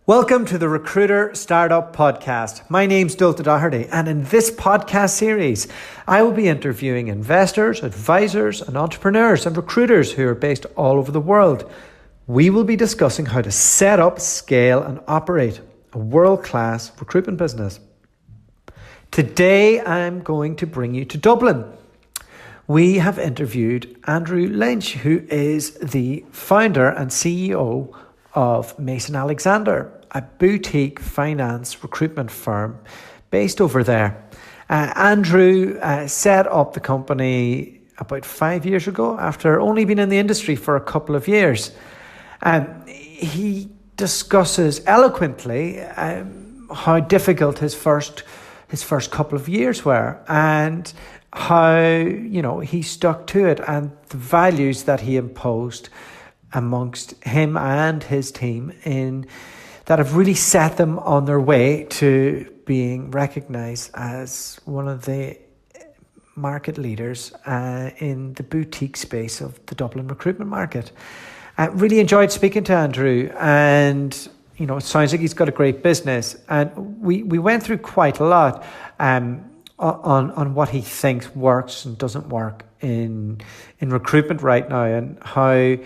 Welcome to the Recruiter Startup Podcast. My name's Dulta Doherty, and in this podcast series, I will be interviewing investors, advisors, and entrepreneurs and recruiters who are based all over the world. We will be discussing how to set up, scale, and operate a world-class recruitment business. Today, I'm going to bring you to Dublin. We have interviewed Andrew Lynch, who is the founder and CEO of Mason Alexander, a boutique finance recruitment firm based over there. Andrew set up the company about 5 years ago after only being in the industry for a couple of years. He discusses eloquently how difficult his first couple of years were and how he stuck to it and the values that he imposed amongst him and his team that have really set them on their way to being recognised as one of the market leaders in the boutique space of the Dublin recruitment market. I really enjoyed speaking to Andrew, and it sounds like he's got a great business. And we went through quite a lot on what he thinks works and doesn't work in recruitment right now, and how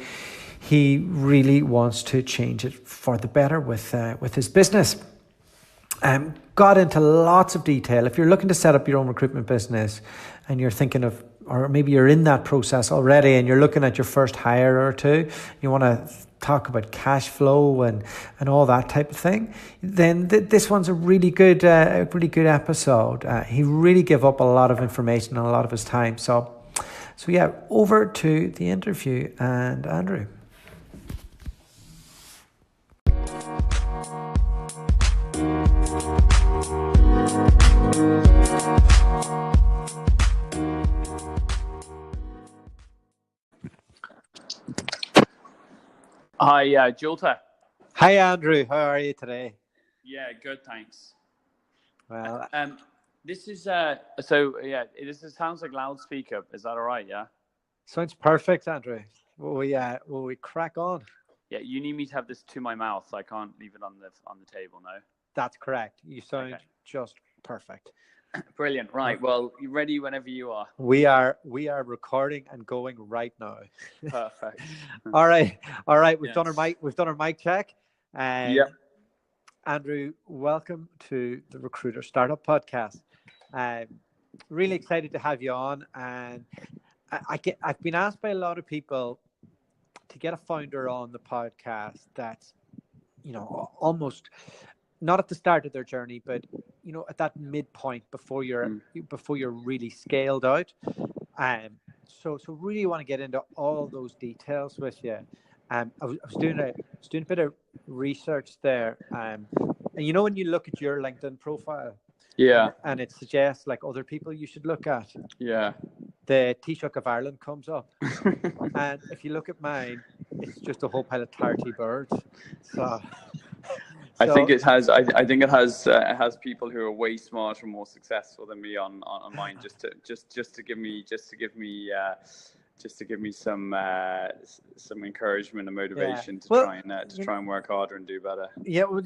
he really wants to change it for the better with his business. Got into lots of detail. If you're looking to set up your own recruitment business and you're thinking of, or maybe you're in that process already and you're looking at your first hire or two, you want to talk about cash flow and all that type of thing, then this one's a really good episode. He really gave up a lot of information and a lot of his time. So yeah, over to the interview and Andrew. Hi, Jolta. Hi, Andrew. How are you today? Yeah, good, thanks. Well, this is sounds like loudspeaker. Is that all right? Yeah. Sounds perfect, Andrew. Will we crack on? Yeah, you need me to have this to my mouth. I can't leave it on the table, no. That's correct. You sound just perfect. Brilliant. Right. Well, you ready whenever you are. We are recording and going right now. Perfect. All right. We've done our mic check. Yeah. Andrew, welcome to the Recruiter Startup Podcast. Really excited to have you on. And I've been asked by a lot of people to get a founder on the podcast that's, almost not at the start of their journey, but at that midpoint before you're really scaled out. So really want to get into all those details with you. I was doing a bit of research there, and when you look at your LinkedIn profile, and it suggests like other people you should look at, the Taoiseach of Ireland comes up, and if you look at mine, it's just a whole pile of tarty birds. So I think it has. I think it has people who are way smarter and more successful than me on mine. Just to give me some encouragement and motivation to try and work harder and do better. Yeah, well,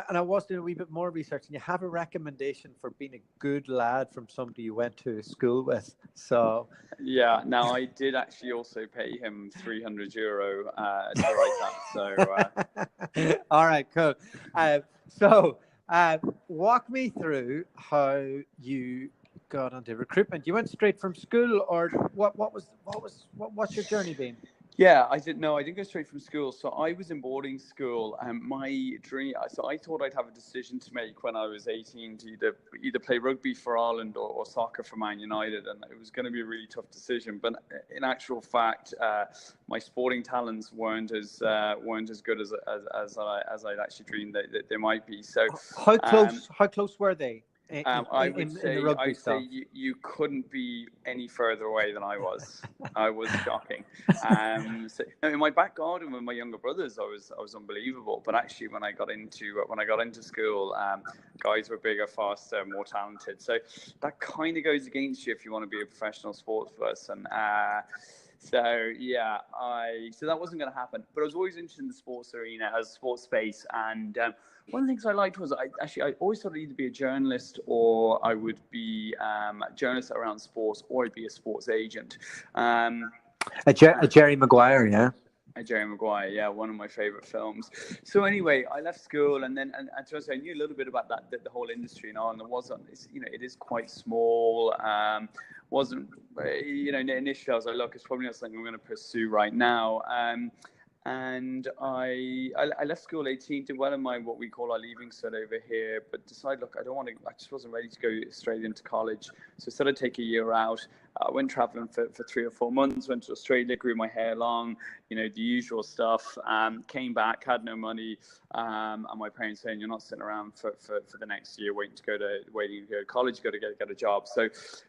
and I was doing a wee bit more research, and you have a recommendation for being a good lad from somebody you went to school with. So yeah, now I did actually also pay him €300 to write that. So all right, cool. So walk me through how you got onto recruitment. You went straight from school, or what's your journey been? Yeah, I didn't go straight from school. So I was in boarding school, and my dream. So I thought I'd have a decision to make when I was 18 to either play rugby for Ireland or soccer for Man United, and it was going to be a really tough decision. But in actual fact, my sporting talents weren't as good as I'd actually dreamed that they might be. So how close were they? I would say you couldn't be any further away than I was. I was shocking. So in my back garden with my younger brothers, I was unbelievable. But actually, when I got into school, guys were bigger, faster, more talented. So that kind of goes against you if you want to be a professional sports person. So yeah, so that wasn't going to happen. But I was always interested in the sports arena, as sports space, and one of the things I liked was I always thought I'd either be a journalist or I would be a journalist around sports, or I'd be a sports agent. A Jerry Maguire, yeah. Jerry Maguire, yeah, one of my favorite films. So anyway, I left school, and then and to I knew a little bit about the whole industry and all, and it is quite small. Wasn't initially I was like, look, it's probably not something I'm going to pursue right now. And I left school 18, did well in my what we call our leaving cert over here, but decided, look, I just wasn't ready to go straight into college. So instead of take a year out, I went traveling for 3 or 4 months, went to Australia, grew my hair long, the usual stuff, came back, had no money, and my parents saying, you're not sitting around for the next year waiting to go to college, you got to get a job. So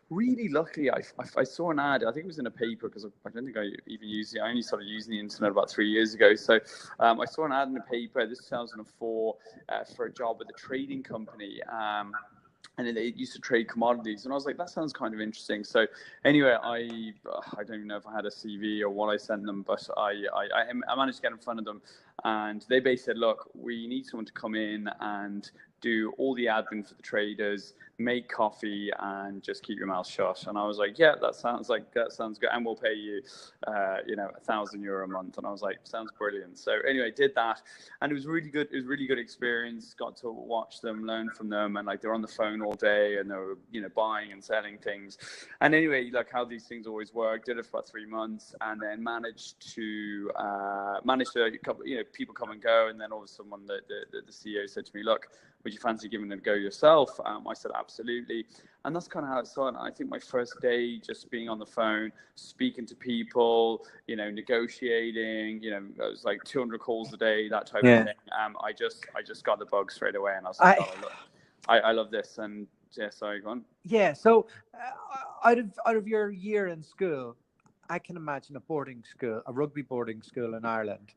really luckily, I saw an ad, I think it was in a paper, because I don't think I even used it. I only started using the internet about 3 years ago. So I saw an ad in a paper, this 2004, for a job at a trading company. And they used to trade commodities, and I was like, that sounds kind of interesting. So anyway, I don't even know if I had a CV or what I sent them, but I managed to get in front of them, and they basically said, look, we need someone to come in and do all the admin for the traders, make coffee, and just keep your mouth shut. And I was like, yeah, that sounds good, and we'll pay you, €1,000 a month. And I was like, sounds brilliant. So anyway, did that, and it was really good. It was a really good experience. Got to watch them, learn from them, and they're on the phone all day, and they were buying and selling things. And anyway, how these things always work. Did it for about 3 months, and then managed to people come and go, and then all of a sudden the CEO said to me, look, would you fancy giving it a go yourself? I said, absolutely. And that's kind of how it started. I think my first day, just being on the phone, speaking to people, negotiating, it was like 200 calls a day, that type of thing. I just got the bug straight away, and I was like, I love this. And yeah, sorry, go on. Yeah. So out of your year in school, I can imagine a rugby boarding school in Ireland.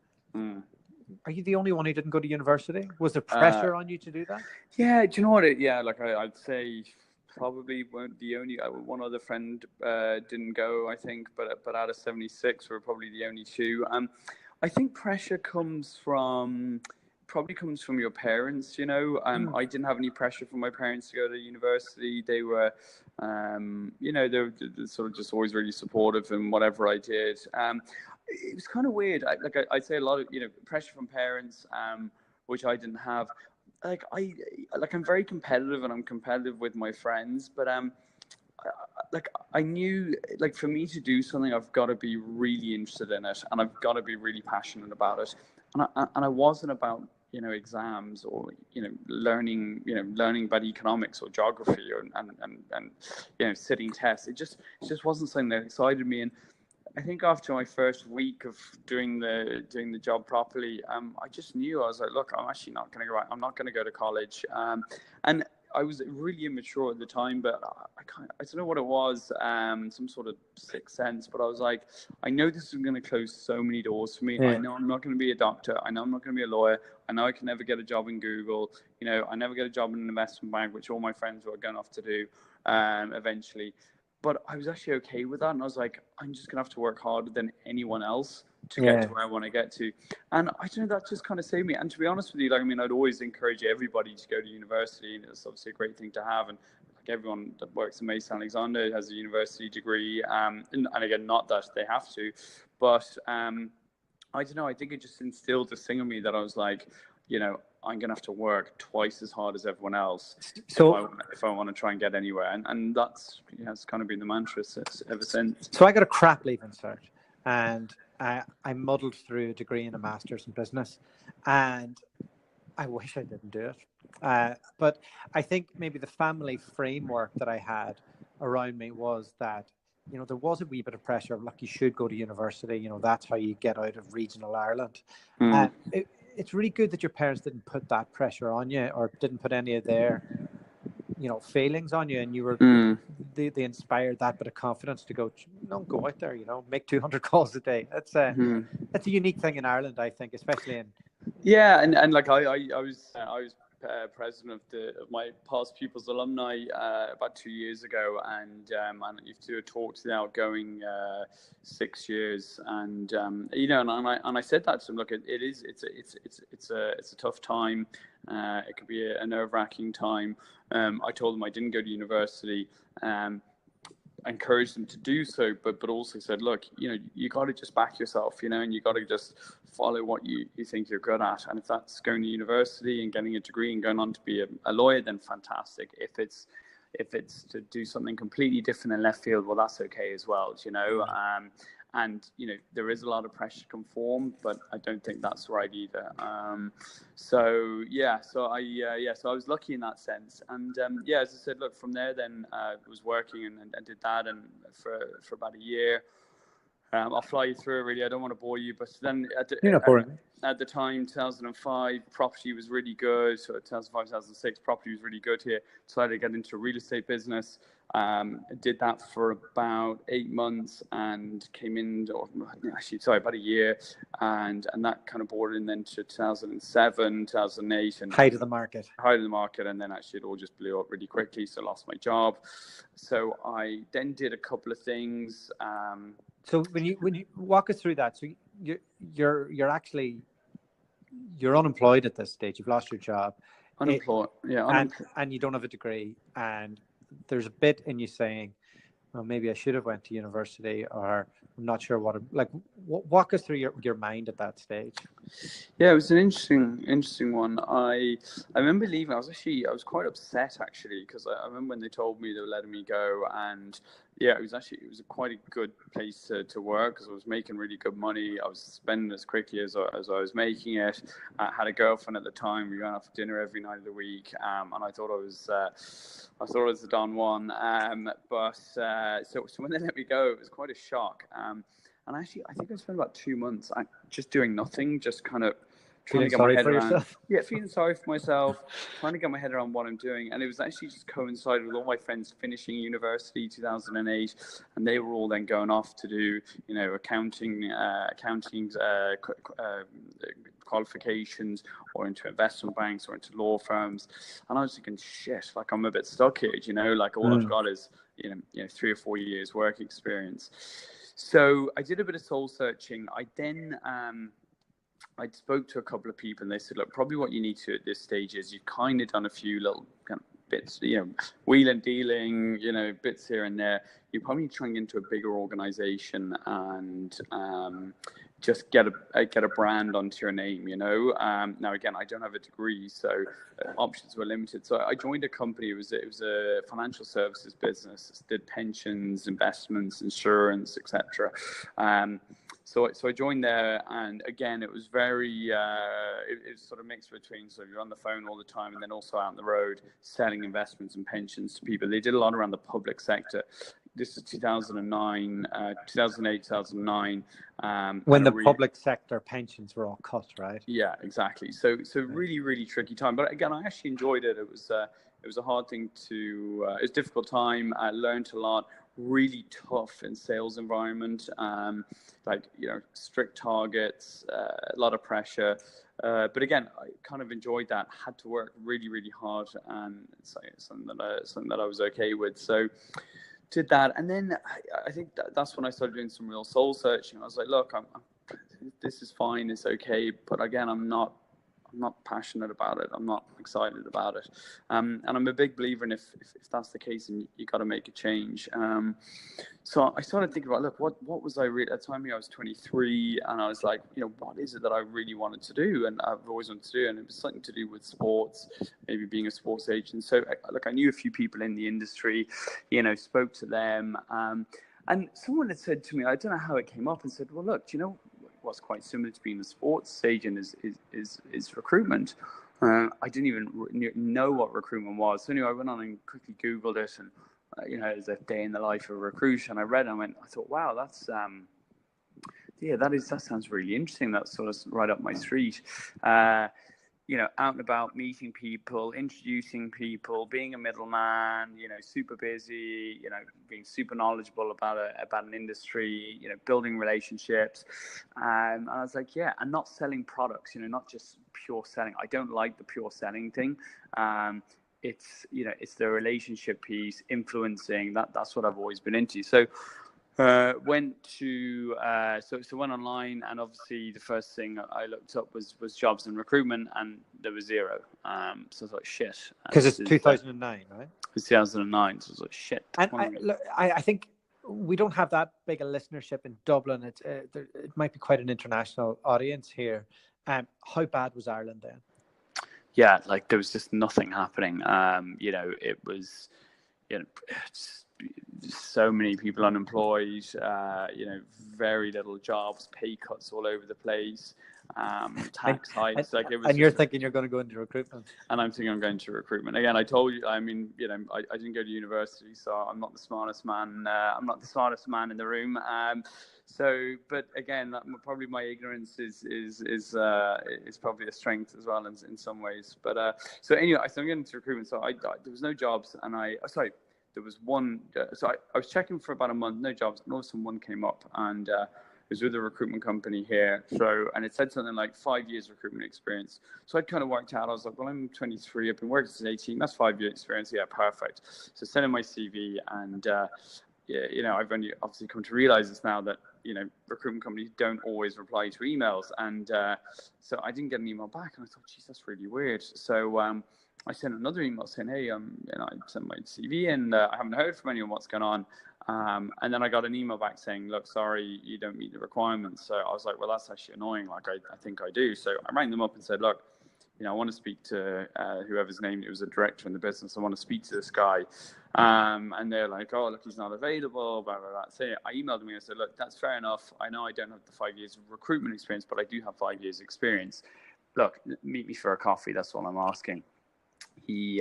Are you the only one who didn't go to university? Was there pressure on you to do that? Yeah, do you know what? I'd say probably the only one other friend didn't go, I think, but out of 76, we're probably the only two. I think pressure comes from your parents. I didn't have any pressure from my parents to go to university. They were, they were sort of just always really supportive in whatever I did. It was kind of weird. I'd say a lot of pressure from parents, which I didn't have. I'm very competitive, and I'm competitive with my friends. But I knew, for me to do something, I've got to be really interested in it, and I've got to be really passionate about it. And I wasn't about exams or learning about economics or geography and sitting tests. It just wasn't something that excited me. And I think after my first week of doing the job properly, I just knew. I was like, look, I'm actually not going to go. I'm not going to go to college. And I was really immature at the time, but I don't know what it was, some sort of sixth sense. But I was like, I know this is going to close so many doors for me. Yeah. I know I'm not going to be a doctor. I know I'm not going to be a lawyer. I know I can never get a job in Google. I never get a job in an investment bank, which all my friends were going off to do eventually. But I was actually okay with that. And I was like, I'm just going to have to work harder than anyone else to get to where I want to get to. And I don't know, that just kind of saved me. And to be honest with you, I'd always encourage everybody to go to university. And it's obviously a great thing to have. And everyone that works in Mason Alexander has a university degree. And again, not that they have to. But I don't know, I think it just instilled this thing in me that I was like, I'm going to have to work twice as hard as everyone else if I want to try and get anywhere. And that's, it's kind of been the mantra ever since. So I got a crap leaving cert, and I muddled through a degree and a master's in business, and I wish I didn't do it. But I think maybe the family framework that I had around me was that, there was a wee bit of pressure of, you should go to university. That's how you get out of regional Ireland. It's really good that your parents didn't put that pressure on you, or didn't put any of their, failings on you, and you were they inspired that bit of confidence to go out there, make 200 calls a day. That's a unique thing in Ireland, I think, especially in. Yeah, and I was president of my past pupils alumni about 2 years ago, and I used to do a talk to the outgoing 6 years, and and I said that to them. Look, it's a tough time. It could be a nerve-wracking time. I told them I didn't go to university. Encouraged them to do so, but also said, look, you got to just back yourself, and you got to just follow what you think you're good at. And if that's going to university and getting a degree and going on to be a lawyer, then fantastic. If it's to do something completely different in left field, well, that's okay as well, and there is a lot of pressure to conform, but I don't think that's right either. So I was lucky in that sense, and as I said, look, from there then I was working and did that, and for about a year. I'll fly you through it, really. I don't want to bore you, but then at the time, 2005, property was really good. So 2005, 2006, property was really good here. Decided to get into a real estate business. Did that for about 8 months and came in, about a year. And that kind of bordered in then to 2007, 2008. And height of the market. And then actually it all just blew up really quickly. So I lost my job. So I then did a couple of things. So when you walk us through that, so you're unemployed at this stage. You've lost your job. Unemployed, and you don't have a degree. And there's a bit in you saying, well, maybe I should have went to university, or I'm not sure what. Walk us through your mind at that stage. Yeah, it was an interesting one. I remember leaving. I was quite upset actually, because I remember when they told me they were letting me go, and it was quite a good place to work, because I was making really good money. I was spending as quickly as I was making it. I had a girlfriend at the time. We went out for dinner every night of the week, and I thought I was the Don Juan. So when they let me go, it was quite a shock. And actually, I think I spent about 2 months just doing nothing, just kind of trying to get my head around. Yourself? Yeah, feeling sorry for myself, trying to get my head around what I'm doing. And it was actually just coincided with all my friends finishing university 2008, and they were all then going off to do, accounting qualifications, or into investment banks, or into law firms. And I was thinking, shit, like I'm a bit stuck here, like all I've got is, 3 or 4 years work experience. So I did a bit of soul searching. I then I spoke to a couple of people, and they said, look, probably what you need to at this stage is you've kind of done a few little kind of bits, wheel and dealing, bits here and there. You probably need to try and get into a bigger organization and just get a brand onto your name, Now, again, I don't have a degree, so options were limited. So I joined a company. It was a financial services business. It did pensions, investments, insurance, etc. So I joined there, and again, it was very, it was sort of mixed between, so you're on the phone all the time, and then also out on the road selling investments and pensions to people. They did a lot around the public sector. This is 2009, 2008, 2009. When the public sector pensions were all cut, right? Yeah, exactly. So really, really tricky time. But again, I actually enjoyed it. It was a hard thing to, it was a difficult time. I learned a lot. Really tough in sales environment, strict targets, a lot of pressure. But again, I kind of enjoyed that. Had to work really, really hard, and it's something that I was okay with. So did that, and then I think that's when I started doing some real soul searching. I was like, look, this is fine, it's okay, but again, I'm not passionate about it. I'm not excited about it. And I'm a big believer in if that's the case, and you got to make a change. So I started thinking about, look, what was I really, at the time I was 23, and I was like, what is it that I really wanted to do? And I've always wanted to do, and it was something to do with sports, maybe being a sports agent. So I knew a few people in the industry, spoke to them. And someone had said to me, I don't know how it came up, and said, well, look, what's quite similar to being a sports agent is recruitment. I didn't even know what recruitment was. So anyway, I went on and quickly Googled it, and it was a day in the life of a recruiter, and I read it and I thought, wow, that's that sounds really interesting. That's sort of right up my street. out and about, meeting people, introducing people, being a middleman, super busy, being super knowledgeable about an industry, building relationships. And I was like, yeah, and not selling products, not just pure selling. I don't like the pure selling thing. It's the relationship piece, influencing. That's what I've always been into. So went online, and obviously the first thing I looked up was jobs and recruitment, and there was zero. So I was like, shit. Because it's 2009, right? It's 2009, so I was like, shit. And I think we don't have that big a listenership in Dublin. It might be quite an international audience here. How bad was Ireland then? Yeah, like there was just nothing happening. It was, so many people unemployed, very little jobs, pay cuts all over the place, tax hikes. And you're thinking you're going to go into recruitment. And I'm thinking I'm going to recruitment. Again, I told you, I didn't go to university, so I'm not the smartest man. I'm not the smartest man in the room. But again, probably my ignorance is probably a strength as well in some ways. But so anyway, so I'm getting into recruitment. So there was no jobs, and there was one. So I was checking for about a month, no jobs, and all of a sudden one came up, and it was with a recruitment company here. And it said something like 5 years recruitment experience. So I'd kind of worked out. I was like, well, I'm 23. I've been working since 18. That's 5 year experience. Yeah, perfect. So sent in my CV, and I've only obviously come to realize this now that recruitment companies don't always reply to emails, and so I didn't get an email back, and I thought, geez, that's really weird. So I sent another email saying, hey, I sent my CV and I haven't heard from anyone, what's going on? And then I got an email back saying, look, sorry, you don't meet the requirements. So I was like, well, that's actually annoying. Like, I think I do. So I rang them up and said, look, I want to speak to whoever's named it was a director in the business. I want to speak to this guy. And they're like, oh, look, he's not available, blah, blah, blah. So I emailed him and I said, look, that's fair enough. I know I don't have the 5 years of recruitment experience, but I do have 5 years experience. Look, meet me for a coffee. That's all I'm asking. He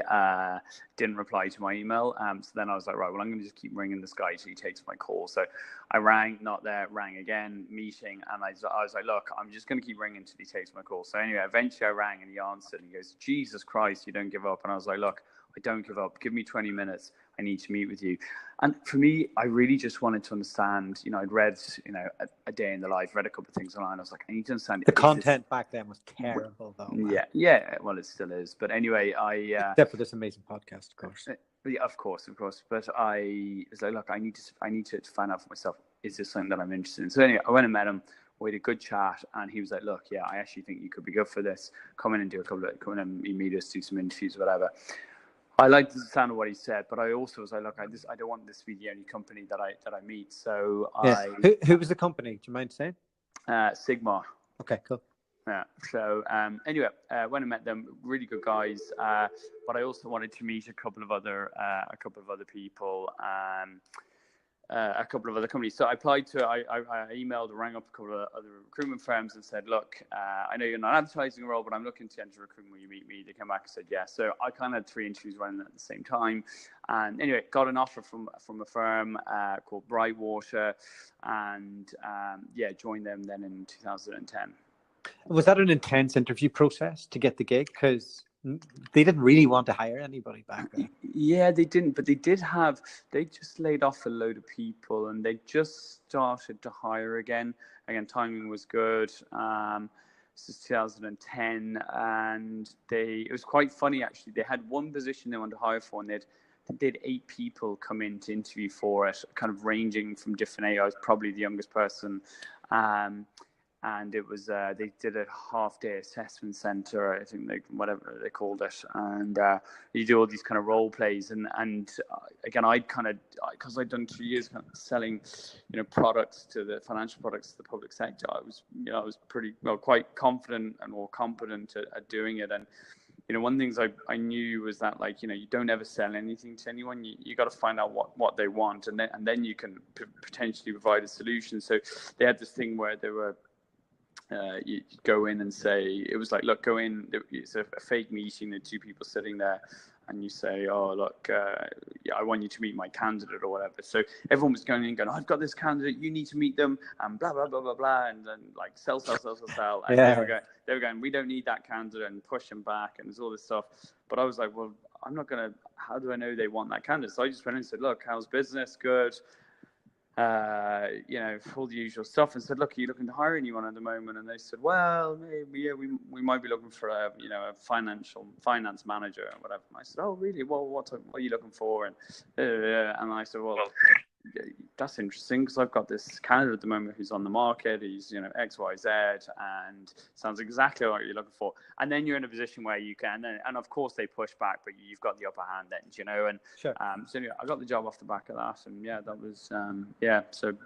didn't reply to my email. So then I was like, right, well, I'm going to just keep ringing this guy till he takes my call. So I rang, not there, rang again, meeting. And I was like, look, I'm just going to keep ringing till he takes my call. So anyway, eventually I rang and he answered and he goes, Jesus Christ, you don't give up. And I was like, look, I don't give up. Give me 20 minutes. I need to meet with you. And for me, I really just wanted to understand, I'd read, a day in the life, read a couple of things online. I was like, I need to understand. The content back then was terrible, though. Man. Yeah. Well, it still is. But anyway, except for this amazing podcast, of course. Yeah, of course. But I was like, look, I need to find out for myself. Is this something that I'm interested in? So anyway, I went and met him. We had a good chat, and he was like, look, yeah, I actually think you could be good for this. Come in and meet us, do some interviews, whatever. I liked the sound of what he said, but I also was like, look, I don't want this to be the only company that I meet. So yeah. Who was the company? Do you mind saying? Sigma. Okay, cool. Yeah. So anyway, when I met them, really good guys. But I also wanted to meet a couple of other people. A couple of other companies. So I applied to, I emailed or rang up a couple of other recruitment firms and said, look, I know you're not advertising a role, but I'm looking to enter recruitment. Will you meet me? They came back and said, yeah. So I kind of had 3 interviews running at the same time. And anyway, got an offer from a firm called Brightwater, and joined them then in 2010. Was that an intense interview process to get the gig? Because they didn't really want to hire anybody back then. Yeah, they didn't, but they just laid off a load of people and they just started to hire again. Again, timing was good. This is 2010, and it was quite funny actually. They had one position they wanted to hire for, and they had 8 people come in to interview for it, kind of ranging from different ages. I was probably the youngest person. And it was they did a half-day assessment center, I think whatever they called it, and you do all these kind of role plays, and again, because I'd done 2 years kind of selling, products to the financial products to the public sector. I was pretty quite confident and more competent at doing it, and one of the things I knew was that you don't ever sell anything to anyone. You got to find out what they want, and then you can potentially provide a solution. So they had this thing where they were. You go in and say, it was like, look, go in, it's a fake meeting, there are 2 people sitting there, and you say, oh, look, yeah, I want you to meet my candidate or whatever. So everyone was going in going, I've got this candidate, you need to meet them, and blah, blah, blah, blah, blah. And then like sell. And they were going, we don't need that candidate, and push them back. And there's all this stuff. But I was like, well, I'm not going to, how do I know they want that candidate? So I just went in and said, look, how's business? Good. All the usual stuff, and said, look, are you looking to hire anyone at the moment? And they said, well, maybe, yeah, we might be looking for a finance manager or whatever. And I said, oh, really? Well, what are you looking for? And I said, well, that's interesting, because I've got this candidate at the moment who's on the market. He's, X, Y, Z, and sounds exactly what you're looking for. And then you're in a position where you can, and of course they push back, but you've got the upper hand then, and sure. So anyway, I got the job off the back of that, and yeah, that was so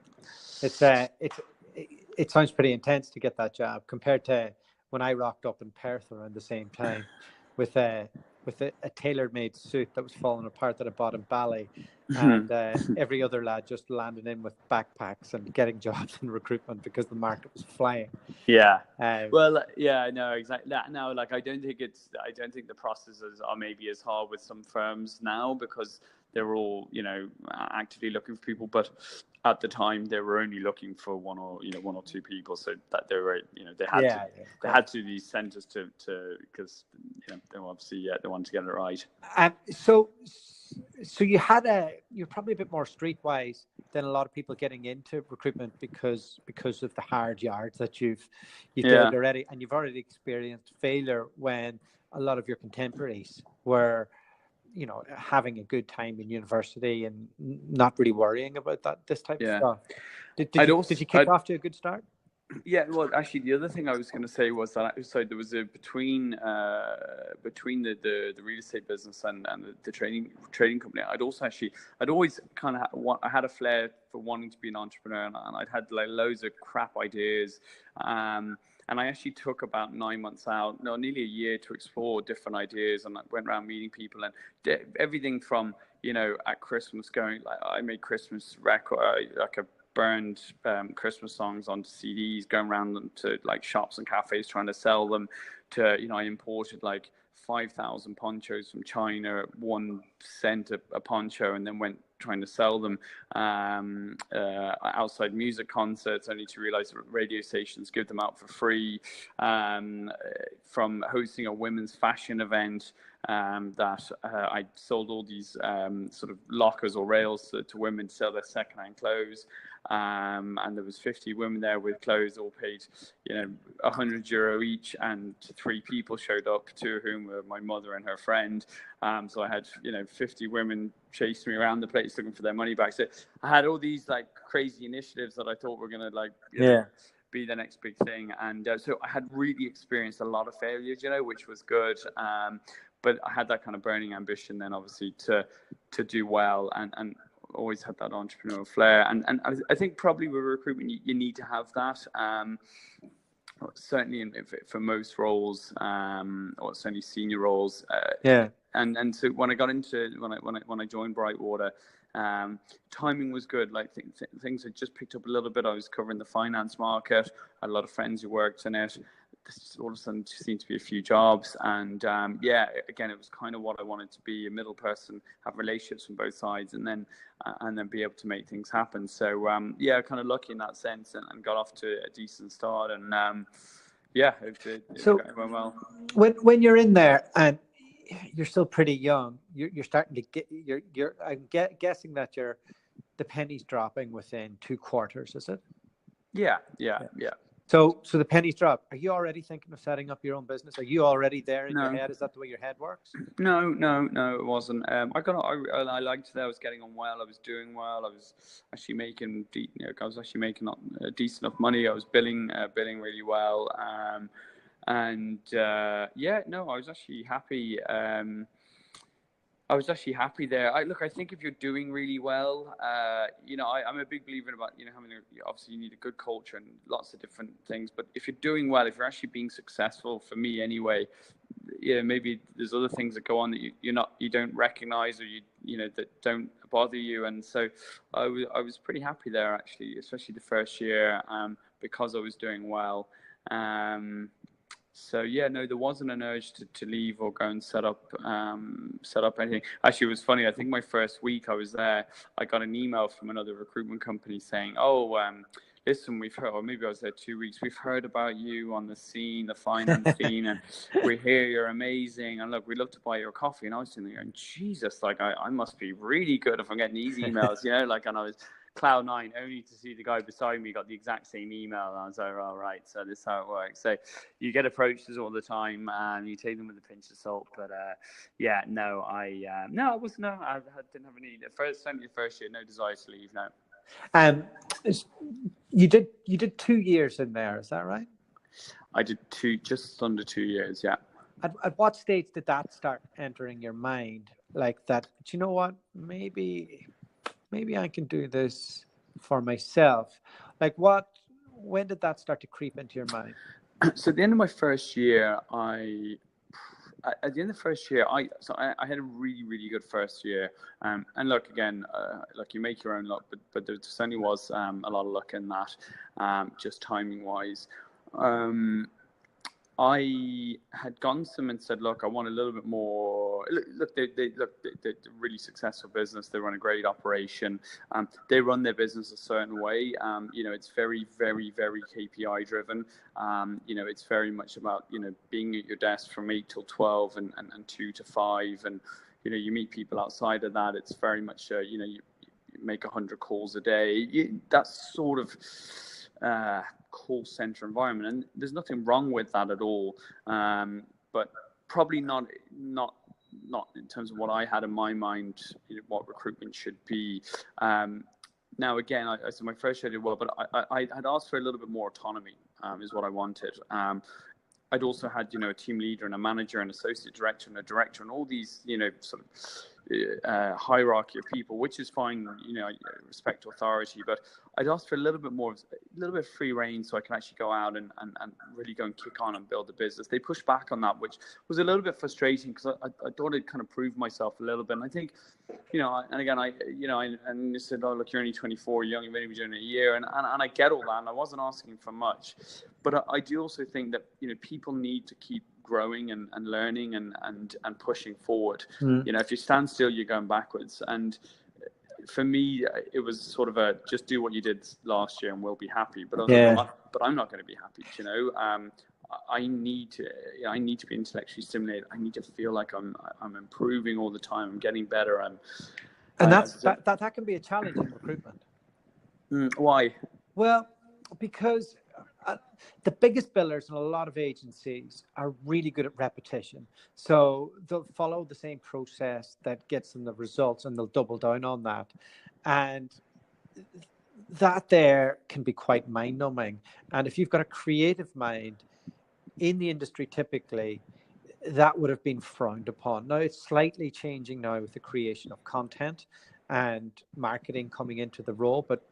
it sounds pretty intense to get that job, compared to when I rocked up in Perth around the same time with a tailor-made suit that was falling apart at a bottom Bally, and every other lad just landing in with backpacks and getting jobs in recruitment because the market was flying. Yeah. No, exactly. No, like I don't think the processes are maybe as hard with some firms now, because they're all, actively looking for people. But at the time, they were only looking for one or two people, so that they were, they had to these centres to because they obviously they wanted to get it right. So you're probably a bit more streetwise than a lot of people getting into recruitment because of the hard yards that you've did already, and you've already experienced failure when a lot of your contemporaries were, having a good time in university and not really worrying about this type of stuff. Did you kick off to a good start? Yeah, well, actually, the other thing I was going to say was that there was a between the real estate business and the trading company. I'd always kind of I had a flair for wanting to be an entrepreneur, and I'd had like loads of crap ideas. And I actually took about 9 months out, nearly a year, to explore different ideas, and I went around meeting people, and everything from at Christmas going, like I made Christmas record, like a burned Christmas songs onto CDs, going around to like shops and cafes trying to sell them, to I imported like 5,000 ponchos from China at 1 cent a poncho, and then went trying to sell them outside music concerts, only to realize that radio stations give them out for free, from hosting a women's fashion event that I sold all these sort of lockers or rails to women to sell their secondhand clothes. And there was 50 women there with clothes, all paid, €100 each, and 3 people showed up, 2 of whom were my mother and her friend. So I had, 50 women chasing me around the place looking for their money back. So I had all these like crazy initiatives that I thought were going to be the next big thing. And so I had really experienced a lot of failures, which was good. But I had that kind of burning ambition then, obviously, to do well, and always had that entrepreneurial flair. And I think probably with recruitment, you need to have that. Certainly for most roles, or certainly senior roles. And so when I got into when I joined Brightwater, timing was good. Like things had just picked up a little bit. I was covering the finance market. I had a lot of friends who worked in it. All of a sudden seemed to be a few jobs, and again, it was kind of what I wanted to be, a middle person, have relationships from both sides, and then be able to make things happen. So kind of lucky in that sense, and got off to a decent start, and it went well. When you're in there and you're still pretty young, you're starting to get I'm guessing that the penny's dropping within 2 quarters, is it? Yeah. So the pennies drop. Are you already thinking of setting up your own business? Are you already there in your head? Is that the way your head works? No, it wasn't. I liked that I was getting on well. I was doing well. I was actually making a decent enough money. I was billing really well. I was actually happy. I was actually happy there. I think if you're doing really well, I'm a big believer about, obviously you need a good culture and lots of different things. But if you're doing well, if you're actually being successful, for me anyway, maybe there's other things that go on that you don't recognize, or that don't bother you. And so I was pretty happy there, actually, especially the first year, because I was doing well. So yeah, no, there wasn't an urge to leave or go and set up anything. Actually, it was funny. I think my first week I was there, I got an email from another recruitment company saying, "Oh, listen, we've heard," or maybe I was there 2 weeks. "We've heard about you on the scene, the finance scene, and we hear you're amazing. And look, we'd love to buy your coffee." And I was sitting there going, "Jesus, like I must be really good if I'm getting these emails, you know?" Like, and I was cloud nine, only to see the guy beside me got the exact same email. And I was like, "All right, so this is how it works." So you get approaches all the time, and you take them with a pinch of salt. But yeah, no, no, I wasn't. No, I didn't have any. Certainly the first year, no desire to leave. No. Um, you did 2 years in there, is that right? I did just under 2 years. Yeah. At what stage did that start entering your mind? Like that, do you know what? Maybe I can do this for myself. Like when did that start to creep into your mind? So at the end of my first year, at the end of the first year, I had a really, really good first year. And look, again, like you make your own luck, but there certainly was a lot of luck in that, just timing wise. I had gone to them and said, "Look, I want a little bit more." Look, they're a really successful business. They run a great operation. They run their business a certain way. It's very, very, very KPI driven. It's very much about being at your desk from 8 till 12 and 2 to 5, and you meet people outside of that. It's very much you make 100 calls a day. That's sort of call center environment, and there's nothing wrong with that at all, but probably not in terms of what I had in my mind, what recruitment should be. Now again, I said my first year did well, but I had asked for a little bit more autonomy, is what I wanted. I'd also had a team leader and a manager and associate director and a director and all these sort of hierarchy of people, which is fine. I respect authority, but I'd asked for a little bit of free reign so I can actually go out and really go and kick on and build the business. They pushed back on that, which was a little bit frustrating because I thought I'd kind of proved myself a little bit. And I think, and again, and they said, "Oh, look, you're only 24, you're only maybe doing a year," and I get all that, and I wasn't asking for much, but I do also think that people need to keep growing and learning and pushing forward. If you stand still, you're going backwards. And for me, it was sort of just do what you did last year and we'll be happy. But I'm not going to be happy. I need to be intellectually stimulated. I need to feel like I'm improving all the time. I'm getting better. And that can be a challenge in recruitment. Why? Well, because the biggest billers in a lot of agencies are really good at repetition. So they'll follow the same process that gets them the results and they'll double down on that. And that there can be quite mind-numbing. And if you've got a creative mind in the industry, typically, that would have been frowned upon. Now it's slightly changing now with the creation of content and marketing coming into the role. But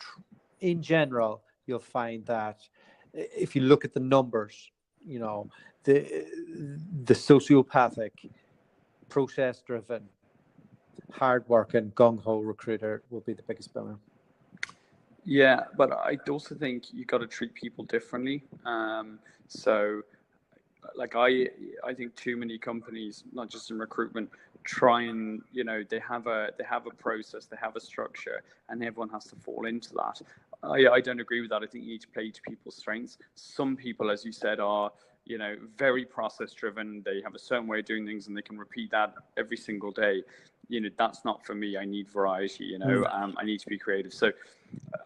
in general, you'll find that if you look at the numbers, the sociopathic, process-driven, hard-working, gung-ho recruiter will be the biggest biller. Yeah, but I also think you got to treat people differently. So, like I think too many companies, not just in recruitment, try and they have a process, they have a structure, and everyone has to fall into that. I don't agree with that. I think you need to play to people's strengths. Some people, as you said, are very process driven. They have a certain way of doing things and they can repeat that every single day. That's not for me. I need variety. I need to be creative. So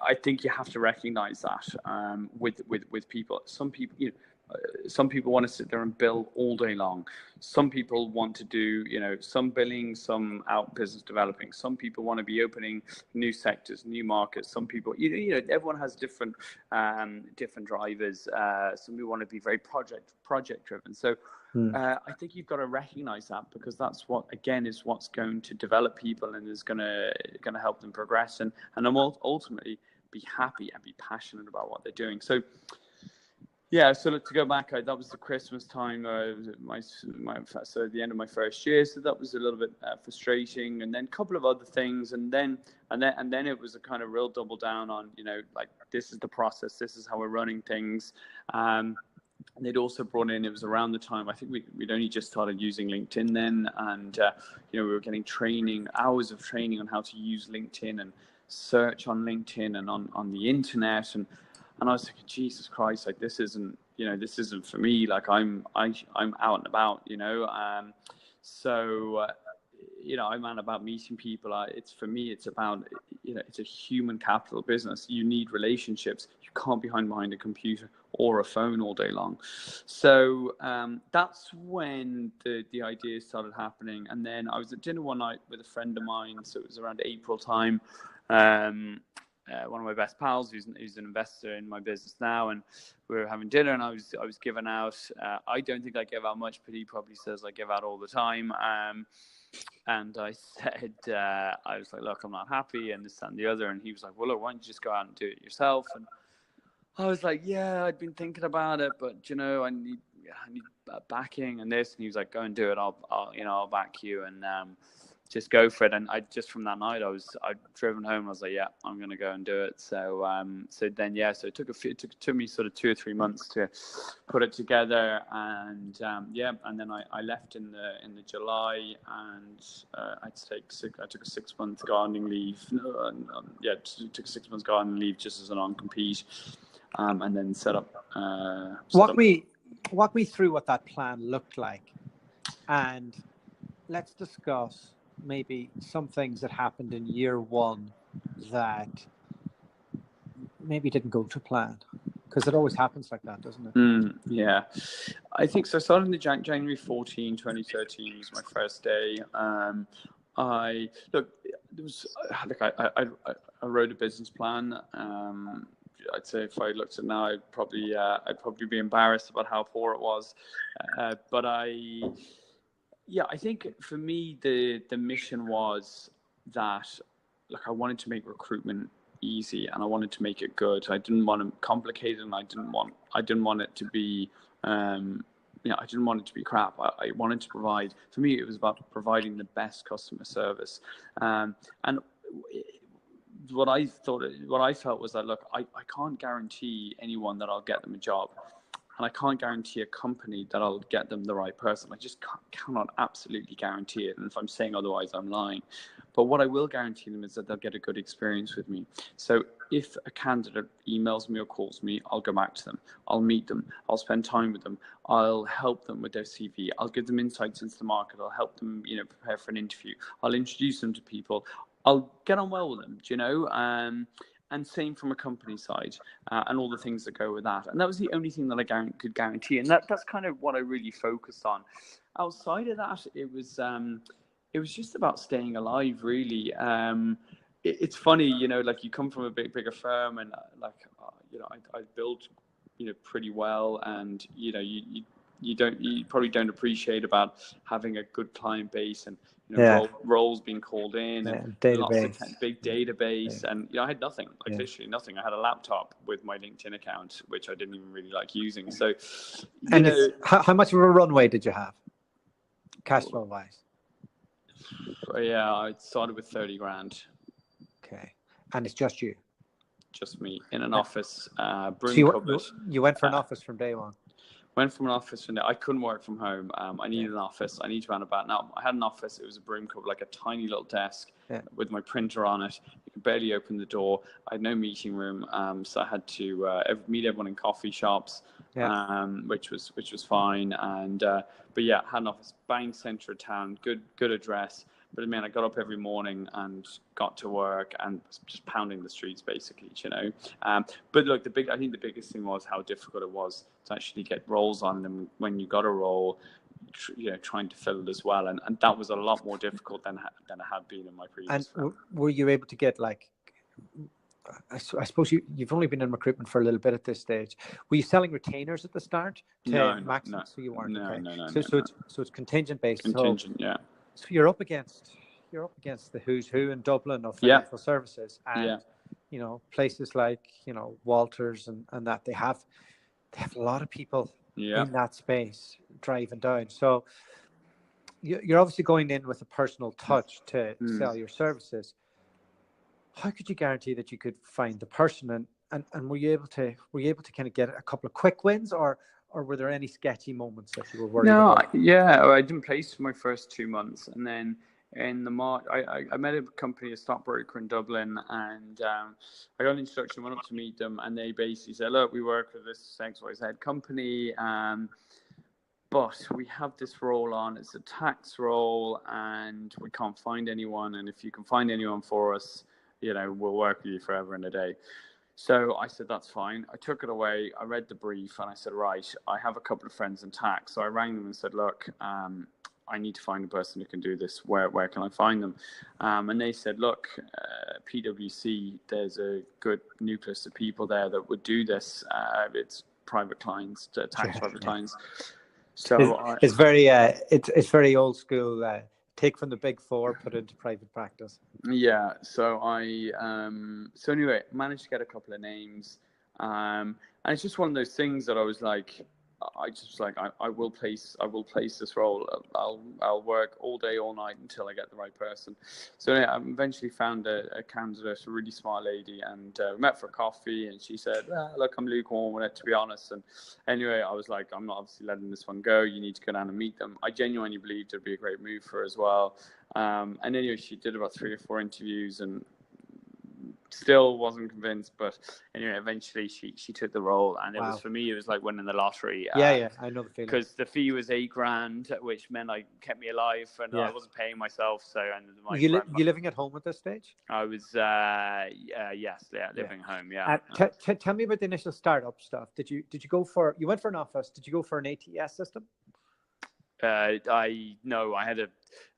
I think you have to recognize that with people. Some people want to sit there and bill all day long. Some people want to do, some billing, some out business developing. Some people want to be opening new sectors, new markets. Some people, everyone has different drivers. Some people want to be very project driven. So I think you've got to recognize that, because that's is what's going to develop people and is going to help them progress and ultimately be happy and be passionate about what they're doing. So. Yeah, so to go back, that was the Christmas time. So at the end of my first year, so that was a little bit frustrating, and then a couple of other things, and then it was a kind of real double down on, like, this is the process, this is how we're running things. they'd also brought in, it was around the time, I think we'd only just started using LinkedIn then. And, we were getting training, hours of training on how to use LinkedIn and search on LinkedIn and on the internet. And I was thinking, Jesus Christ, like this isn't for me. Like I'm out and about, so, I'm out about meeting people. For me, it's about, it's a human capital business. You need relationships. You can't be behind a computer or a phone all day long. So that's when the ideas started happening. And then I was at dinner one night with a friend of mine. So it was around April time. One of my best pals, who's an investor in my business now, and we were having dinner, and I was giving out. I don't think I give out much, but he probably says I give out all the time. And I said, I was like, look, I'm not happy, and this and the other. And he was like, well, look, why don't you just go out and do it yourself? And I was like, yeah, I'd been thinking about it, but I need backing and this. And he was like, go and do it. I'll back you, and just go for it. And from that night, I'd driven home. I was like, yeah, I'm going to go and do it. So, so it took me sort of 2 or 3 months to put it together. And, and then I left in the July, and I took a 6 month gardening leave. Took a 6 months gardening leave just as a non-compete. And then set up. Walk me through what that plan looked like, and let's discuss maybe some things that happened in year one that maybe didn't go to plan, because it always happens like that, doesn't it? Yeah, I think so. Starting the January 14, 2013 was my first day. I wrote a business plan. I'd say if I looked at it now, I'd probably be embarrassed about how poor it was. But I think for me, the mission was that, I wanted to make recruitment easy, and I wanted to make it good. I didn't want to complicate it, and I didn't want it to be, I didn't want it to be crap. I wanted to provide. For me, it was about providing the best customer service, and what I felt was that, look, I can't guarantee anyone that I'll get them a job, and I can't guarantee a company that I'll get them the right person. I just cannot absolutely guarantee it. And if I'm saying otherwise, I'm lying. But what I will guarantee them is that they'll get a good experience with me. So if a candidate emails me or calls me, I'll go back to them. I'll meet them. I'll spend time with them. I'll help them with their CV. I'll give them insights into the market. I'll help them, prepare for an interview. I'll introduce them to people. I'll get on well with them, and same from a company side, and all the things that go with that. And that was the only thing that I could guarantee. And that's kind of what I really focused on. Outside of that, it was just about staying alive, really. It's funny, you come from a bigger firm, and I built, pretty well, and you probably don't appreciate about having a good client base, and roles being called in, and lots of big database. And I had nothing, literally nothing. I had a laptop with my LinkedIn account, which I didn't even really like using. So, how much of a runway did you have, cash flow wise? Yeah, I started with 30 grand. Okay, and it's just you? Just me in an office, broom cupboard. You went for an office from day one? Went from an office, and I couldn't work from home. I needed an office. I need to run about. Now, I had an office. It was a broom cupboard, like a tiny little desk with my printer on it. You could barely open the door. I had no meeting room, so I had to meet everyone in coffee shops, which was fine. And but yeah, had an office, bang center of town, good address. But I got up every morning and got to work and just pounding the streets, basically, But look, I think the biggest thing was how difficult it was to actually get roles on them when you got a role, trying to fill it as well. And that was a lot more difficult than it had been in my previous firm. Were you able to get, I suppose you've only been in recruitment for a little bit at this stage. Were you selling retainers at the start to Maxim? No. So you weren't. No. So it's contingent based. Yeah. So you're up against the who's who in Dublin of financial services, and places like Walters and that they have a lot of people in that space driving down. So you're obviously going in with a personal touch to sell your services. How could you guarantee that you could find the person, and were you able to kind of get a couple of quick wins, or or were there any sketchy moments that you were worried No, about? yeah, I didn't place for my first 2 months, and then in the March, I met a company, a stockbroker in Dublin, and I got an introduction, went up to meet them, and they basically said, look, we work with this XYZ company, but we have this role on, it's a tax role, and we can't find anyone, and if you can find anyone for us, we'll work with you forever and a day. So I said, that's fine. I took it away. I read the brief and I said, right, I have a couple of friends in tax. So I rang them and said, look, I need to find a person who can do this. Where can I find them? And they said, look, PwC, there's a good nucleus of people there that would do this. It's private clients, tax private clients. So it's very it's very old school. Take from the big four, put into private practice. Yeah. So so anyway, managed to get a couple of names, and it's just one of those things that I was like, I will place this role. I'll work all day, all night until I get the right person. So yeah, I eventually found a candidate, a really smart lady, and we met for coffee. And she said, "Look, I'm lukewarm on it, to be honest." And anyway, I was like, "I'm not obviously letting this one go. You need to go down and meet them." I genuinely believed it'd be a great move for her as well. And anyway, she did about 3 or 4 interviews and still wasn't convinced, but anyway, eventually she took the role, and it was, for me, it was like winning the lottery. Yeah, I know the feeling. Because the fee was $8,000, which meant kept me alive, and I wasn't paying myself. So, and you living at home at this stage? I was, living home. Yeah. Tell me about the initial startup stuff. Did you you went for an office? Did you go for an ATS system? I had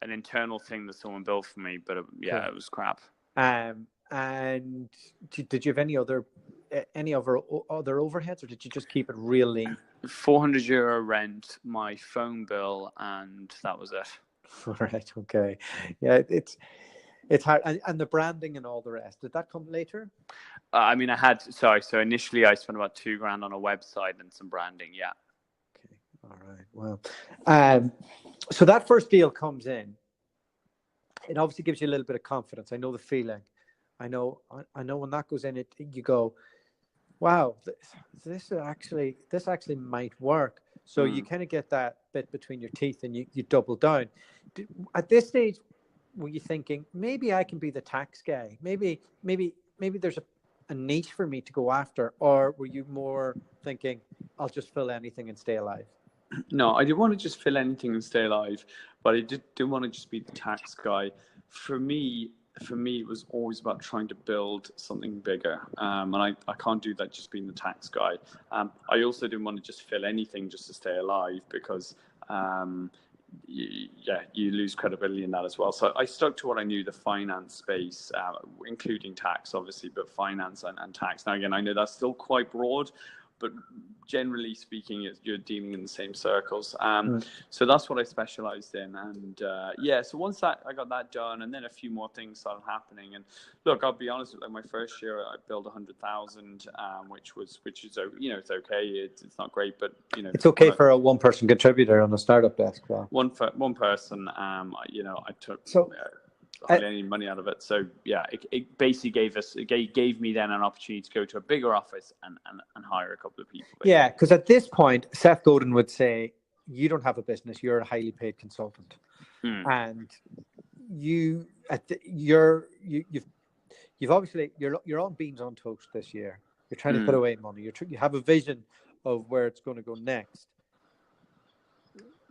an internal thing that someone built for me, but it was crap. And did you have any other overheads, or did you just keep it real lean? €400 rent, my phone bill, and that was it. Right. Okay. Yeah, it's hard, and the branding and all the rest. Did that come later? So initially I spent about $2,000 on a website and some branding. Yeah. Okay. All right. Well, so that first deal comes in. It obviously gives you a little bit of confidence. I know the feeling. I know when that goes in, you go, wow, this actually might work. So you kind of get that bit between your teeth, and you double down. At this stage, were you thinking, maybe I can be the tax guy? Maybe there's a niche for me to go after, or were you more thinking, I'll just fill anything and stay alive? No, I didn't want to just fill anything and stay alive, but I didn't want to just be the tax guy. For me, it was always about trying to build something bigger. And I can't do that just being the tax guy. I also didn't want to just fill anything just to stay alive, because you lose credibility in that as well. So I stuck to what I knew, the finance space, including tax, obviously, but finance and tax. Now, again, I know that's still quite broad, but generally speaking, you're dealing in the same circles. So that's what I specialized in. And so once I got that done, and then a few more things started happening. And look, I'll be honest, my first year I built 100,000, which is, it's okay. It's not great, but it's okay for a one-person contributor on a startup desk. Well, one person. I took hardly any money out of it. So yeah, it basically gave me then an opportunity to go to a bigger office and hire a couple of people. Basically. Yeah, because at this point, Seth Godin would say, you don't have a business, you're a highly paid consultant. And you've obviously, you're on beans on toast this year. You're trying to put away money. You have a vision of where it's going to go next.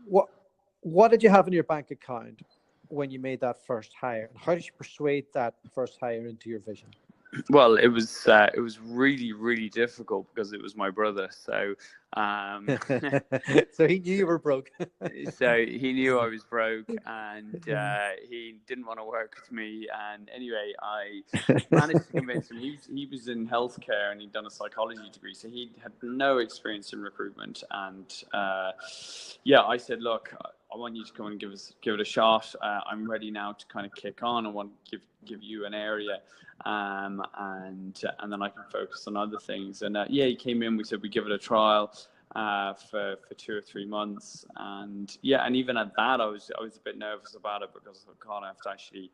What did you have in your bank account when you made that first hire, and how did you persuade that first hire into your vision? Well, it was really, really difficult because it was my brother. So, so he knew you were broke. So he knew I was broke, and he didn't want to work with me. And anyway, I managed to convince him. He was in healthcare and he'd done a psychology degree, so he had no experience in recruitment. And I said, look, I want you to come and give it a shot. I'm ready now to kind of kick on. I want to give you an area, and then I can focus on other things. And he came in. We said we give it a trial for 2 or 3 months, and even at that, I was a bit nervous about it, because I kind of have to actually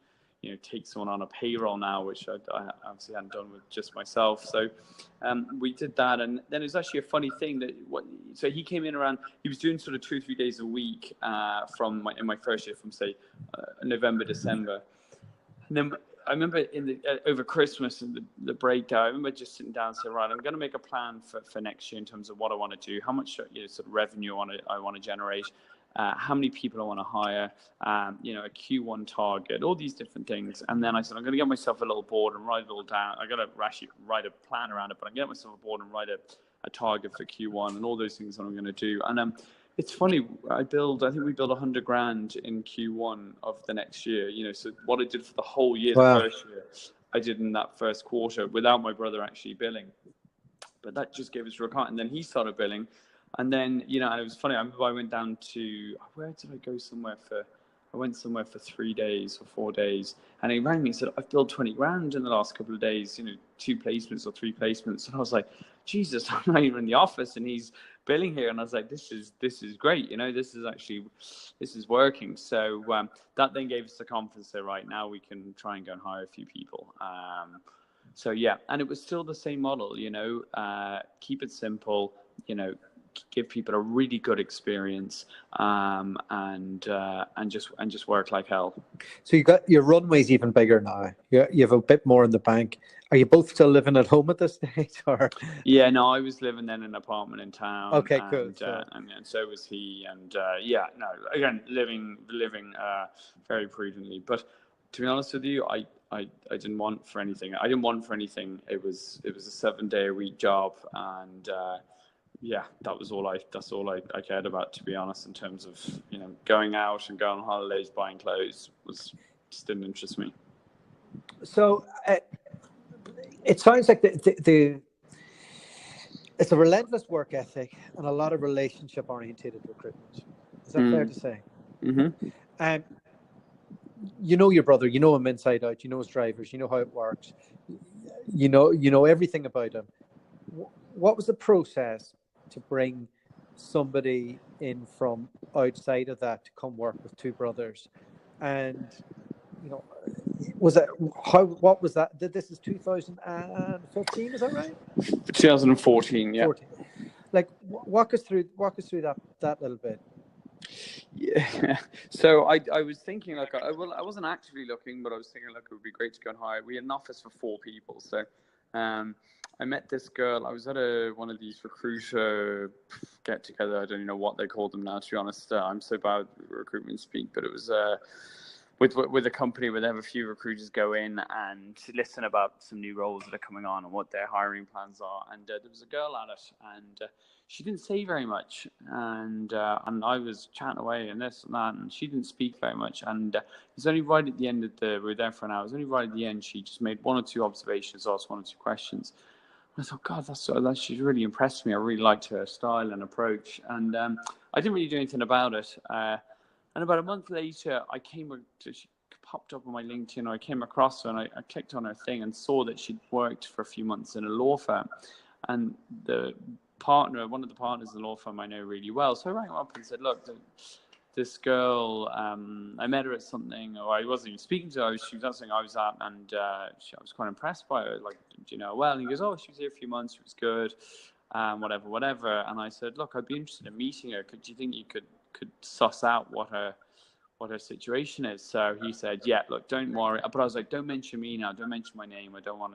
take someone on a payroll now, which I obviously hadn't done with just myself. So we did that, and then it was actually a funny thing so he came in around. He was doing sort of 2 or 3 days a week in my first year, from say November, December, and then I remember over Christmas and the breakdown, I remember just sitting down and saying, right, I'm going to make a plan for next year in terms of what I want to do, how much sort of revenue I want to generate, how many people I want to hire, a Q1 target, all these different things. And then I said, I'm going to get myself a little board and write it all down. I got to actually write a plan around it, but I'm going to get myself a board and write a target for Q1 and all those things that I'm going to do. And it's funny, I think we built 100 grand in Q1 of the next year, so what I did for the whole year, the first year, I did in that first quarter without my brother actually billing. But that just gave us real confidence. And then he started billing. And then, and it was funny, I remember I went down to, where did I go I went somewhere for 3 days or 4 days, and he rang me and said, I've billed 20 grand in the last couple of days, 2 placements or 3 placements. And I was like, Jesus, I'm not even in the office and he's billing here. And I was like, this is great. This is working. So that then gave us the confidence that right now we can try and go and hire a few people. So yeah, and it was still the same model, keep it simple, give people a really good experience, and just work like hell. So you got your runway's even bigger now. You have a bit more in the bank. Are you both still living at home at this stage, or? Yeah, no, I was living then in an apartment in town. Okay, cool. Sure. And so was he. And again, living very prudently. But to be honest with you, I didn't want for anything. I didn't want for anything. It was a 7-day-a-week job, and that's all I cared about, to be honest, in terms of going out and going on holidays, buying clothes just didn't interest me. So it sounds like it's a relentless work ethic and a lot of relationship oriented recruitment. Is that fair to say? Mm-hmm. You know your brother, you know him inside out, you know his drivers, you know how it works, you know everything about him. What was the process to bring somebody in from outside of that to come work with two brothers? And what was that? This is 2015, is that right? 2014, yeah. 14. Like, walk us through that little bit. Yeah. So I was thinking, I wasn't actively looking, but I was thinking, it would be great to go and hire. We had an office for 4 people. So I met this girl. I was at one of these recruiter get-together. I don't even know what they call them now, to be honest. I'm so bad at recruitment speak, but it was with a company where they have a few recruiters go in and listen about some new roles that are coming on and what their hiring plans are. And there was a girl at it, and she didn't say very much. And I was chatting away and this and that, and she didn't speak very much. And it's only right at the end we were there for an hour. It was only right at the end she just made 1 or 2 observations, asked 1 or 2 questions. And I thought, God, she's really impressed me. I really liked her style and approach. And I didn't really do anything about it. And about a month later, she popped up on my LinkedIn, or I came across her, and I clicked on her thing and saw that she'd worked for a few months in a law firm. And one of the partners in the law firm I know really well. So I rang her up and said, look, this girl, I met her at something, or I wasn't even speaking to her. She was at something I was at, and I was quite impressed by her. Like, do you know her well? And he goes, oh, she was here a few months. She was good, whatever. And I said, look, I'd be interested in meeting her. Do you think you could suss out what her situation is? So he said, yeah, look, don't worry. But I was like, don't mention me now. Don't mention my name. I don't want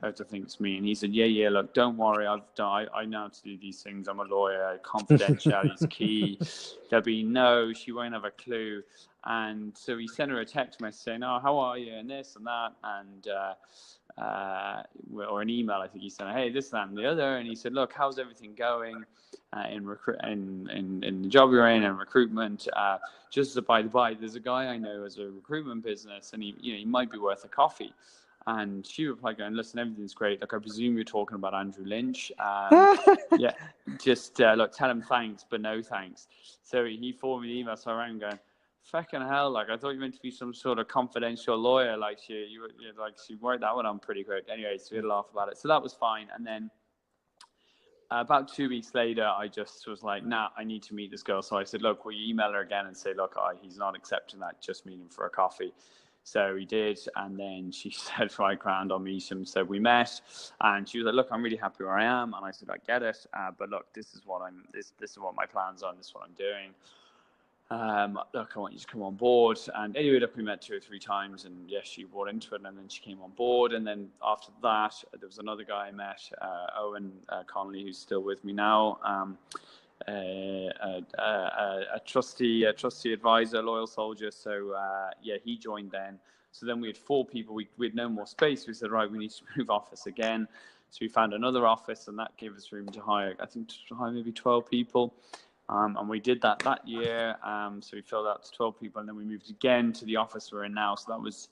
her to think it's me. And he said, yeah, look, don't worry. I know how to do these things. I'm a lawyer. Confidentiality is key. She won't have a clue. And so he sent her a text message saying, oh, how are you? And this and that. And, or an email, I think he said, hey, this, that, and the other. And he said, look, how's everything going in the job you're in and recruitment? Just as a by the by, there's a guy I know as a recruitment business, and he might be worth a coffee. And she replied going, listen, everything's great. Like, I presume you're talking about Andrew Lynch. Yeah, just look, tell him thanks, but no thanks. So he forwarded me the email. So I rang him going, fucking hell, like, I thought you meant to be some sort of confidential lawyer. Like, she worked that one on pretty quick. Anyway, so we had a laugh about it. So that was fine. And then about 2 weeks later, I just was like, nah, I need to meet this girl. So I said, look, will you email her again and say, look, he's not accepting that, just meet him for a coffee. So he did, and then she said, right, grand, I'll meet him. So we met, and she was like, look, I'm really happy where I am. And I said, I get it, but look, this is what my plans are, and this is what I'm doing. Look, I want you to come on board. And anyway, look, we met 2 or 3 times, and yes, she bought into it, and then she came on board. And then after that, there was another guy I met, Owen Connolly, who's still with me now. A trusty advisor, loyal soldier. So he joined then. So then we had 4 people. We had no more space. We said, right, we need to move office again. So we found another office, and that gave us room to hire, I think, maybe 12 people. And we did that year. So we filled out to 12 people, and then we moved again to the office we're in now. So that was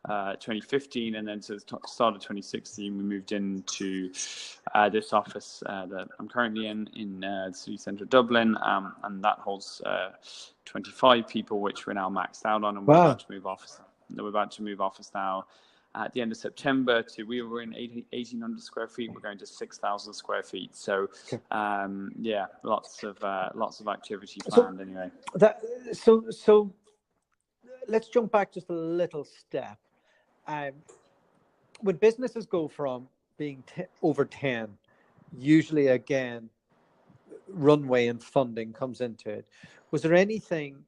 2015, and then to the start of 2016, we moved into this office that I'm currently in the city centre of Dublin, and that holds 25 people, which we're now maxed out on, and we're about to move office. We're about to move office now at the end of September we were in 1,800 square feet. We're going to 6,000 square feet. So, lots of activity planned anyway. So let's jump back just a little step. When businesses go from being over 10, usually again, runway and funding comes into it. Was there anything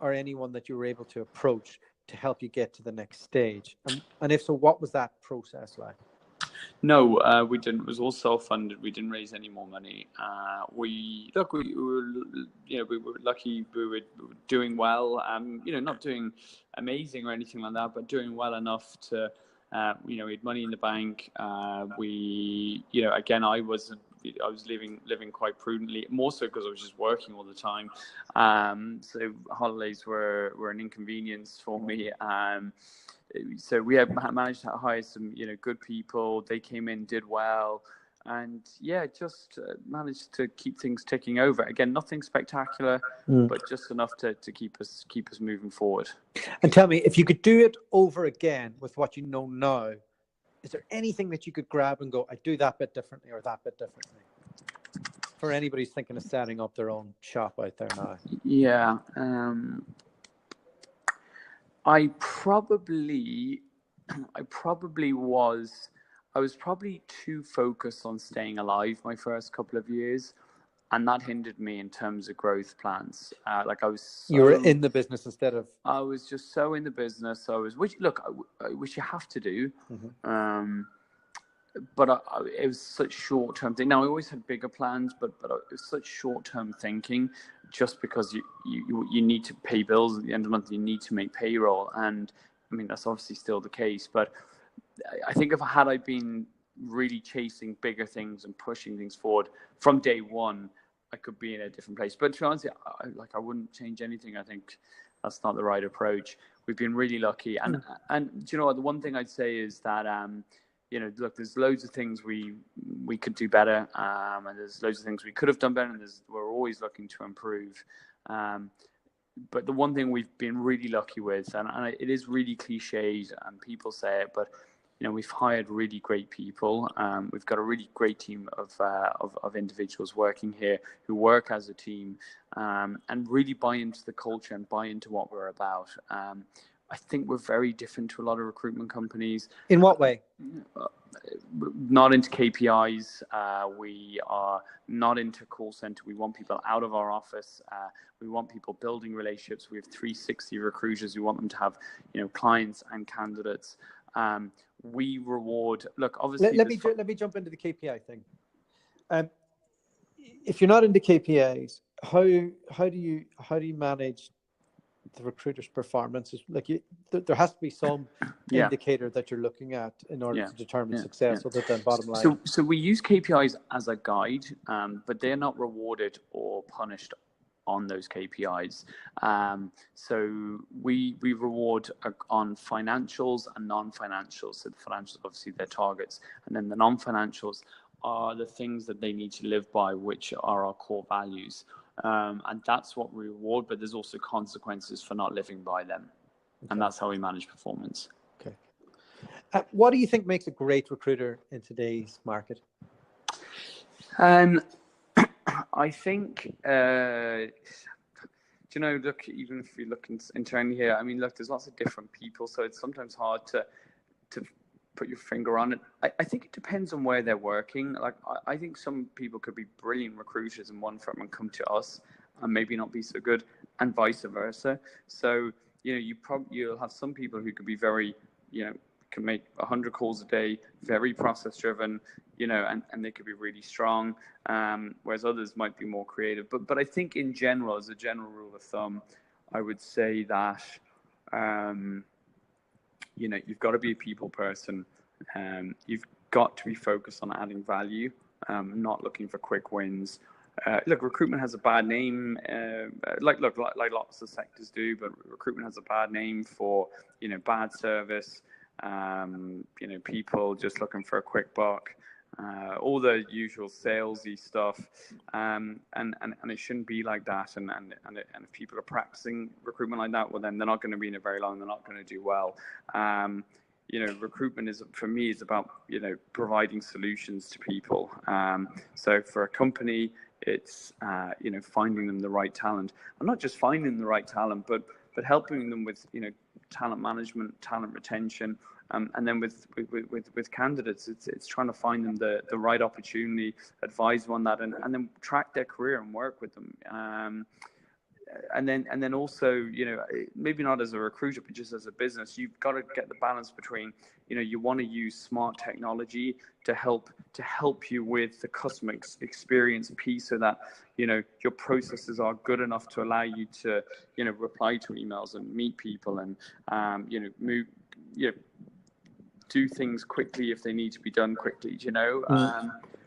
or anyone that you were able to approach to help you get to the next stage? And if so, what was that process like? No, we didn't. It was all self-funded. We didn't raise any more money. We were lucky. We were doing well. Not doing amazing or anything like that, but doing well enough to, we had money in the bank. Again, I was living quite prudently, more so because I was just working all the time. So holidays were an inconvenience for me. So we have managed to hire some, good people. They came in, did well, and just managed to keep things ticking over. Again, nothing spectacular, but just enough to keep us moving forward. And tell me, if you could do it over again with what you know now, is there anything that you could grab and go, I do that bit differently or that bit differently? For anybody who's thinking of setting up their own shop out there now. Yeah. I was probably too focused on staying alive my first couple of years, and that hindered me in terms of growth plans. You were in the business instead of. I was just so in the business. Which you have to do. Mm-hmm. But it was such short-term thing. Now I always had bigger plans, but it was such short-term thinking. Just because you need to pay bills at the end of the month, you need to make payroll, and I mean that's obviously still the case. But I think if I been really chasing bigger things and pushing things forward from day one, I could be in a different place. But to be honest, I wouldn't change anything. I think that's not the right approach. We've been really lucky, and do you know what? The one thing I'd say is that look, there's loads of things we could do better, and there's loads of things we could have done better, and we're always looking to improve. But the one thing we've been really lucky with, and it is really cliched, and people say it, but we've hired really great people. We've got a really great team of individuals working here who work as a team, and really buy into the culture and buy into what we're about. I think we're very different to a lot of recruitment companies. In what way? Not into KPIs. We are not into call center. We want people out of our office. We want people building relationships. We have 360 recruiters. We want them to have, clients and candidates. We reward. Look, obviously. Let me jump into the KPI thing. If you're not into KPIs, how do you manage the recruiter's performance? There has to be some indicator that you're looking at in order to determine success, other than bottom line. So we use KPIs as a guide, but they're not rewarded or punished on those KPIs. So we reward on financials and non-financials. So the financials, obviously, their targets, and then the non-financials are the things that they need to live by, which are our core values. And that's what we reward, but there's also consequences for not living by them. Okay. And that's how we manage performance. Okay. What do you think makes a great recruiter in today's market? I think you know, look, even if you look internally here, I mean, look, there's lots of different people, so it's sometimes hard to put your finger on it. I think it depends on where they're working. Like, I think some people could be brilliant recruiters in one firm and come to us and maybe not be so good, and vice versa. So, you know, you'll have some people who could be very, you know, can make 100 calls a day, very process driven, you know, and they could be really strong, whereas others might be more creative. But I think in general, as a general rule of thumb, I would say that, you know, you've got to be a people person. You've got to be focused on adding value, not looking for quick wins. Look, recruitment has a bad name, like lots of sectors do, but recruitment has a bad name for, you know, bad service, you know, people just looking for a quick buck, all the usual salesy stuff, and it shouldn't be like that. And if people are practicing recruitment like that, well, then they're not going to be in it very long. They're not going to do well. You know, recruitment is, for me, is about, you know, providing solutions to people. So for a company, it's, you know, finding them the right talent, and not just finding the right talent, but helping them with, you know, talent management, talent retention, and then with candidates, it's trying to find them the right opportunity, advise them on that, and then track their career and work with them. And then also, you know, maybe not as a recruiter, but just as a business, you've got to get the balance between, you know, you want to use smart technology to help you with the customer experience piece, so that, you know, your processes are good enough to allow you to, you know, reply to emails and meet people, and you know, move, you know, do things quickly if they need to be done quickly, you know.